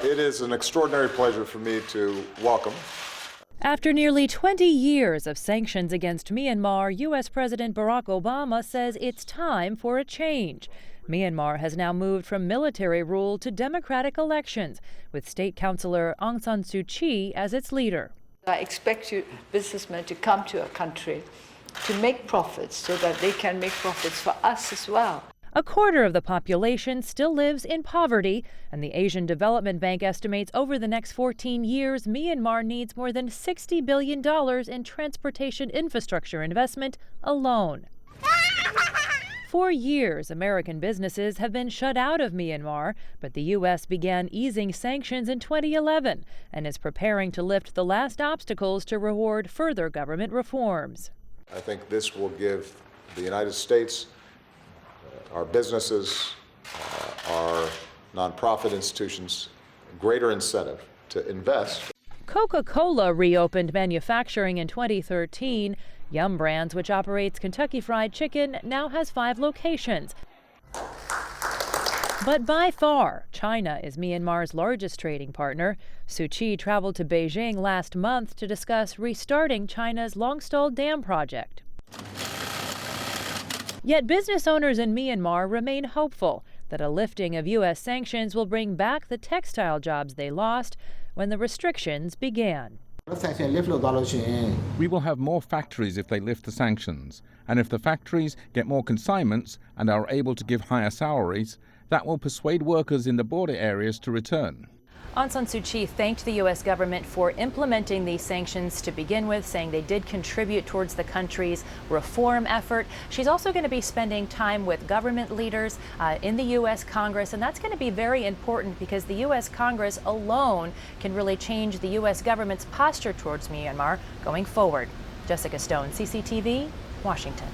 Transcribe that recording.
It is an extraordinary pleasure for me to welcome. After nearly 20 years of sanctions against Myanmar, U.S. President Barack Obama says it's time for a change. Myanmar has now moved from military rule to democratic elections, with State Counsellor Aung Suu Kyi as its leader. I expect you businessmen to come to a country to make profits so that they can make profits for us as well. A quarter of the population still lives in poverty, and the Asian Development Bank estimates over the next 14 years, Myanmar needs more than $60 billion in transportation infrastructure investment alone. For years, American businesses have been shut out of Myanmar, but the U.S. began easing sanctions in 2011 and is preparing to lift the last obstacles to reward further government reforms. I think this will give the United States, our businesses, our nonprofit institutions, greater incentive to invest. Coca-Cola reopened manufacturing in 2013. Yum Brands, which operates Kentucky Fried Chicken, now has 5 locations. But by far, China is Myanmar's largest trading partner. Suu Kyi traveled to Beijing last month to discuss restarting China's long-stalled dam project. Yet business owners in Myanmar remain hopeful that a lifting of U.S. sanctions will bring back the textile jobs they lost when the restrictions began. We will have more factories if they lift the sanctions, and if the factories get more consignments and are able to give higher salaries, that will persuade workers in the border areas to return. Aung San Suu Kyi thanked the U.S. government for implementing these sanctions to begin with, saying they did contribute towards the country's reform effort. She's also going to be spending time with government leaders in the U.S. Congress, and that's going to be very important because the U.S. Congress alone can really change the U.S. government's posture towards Myanmar going forward. Jessica Stone, CCTV, Washington.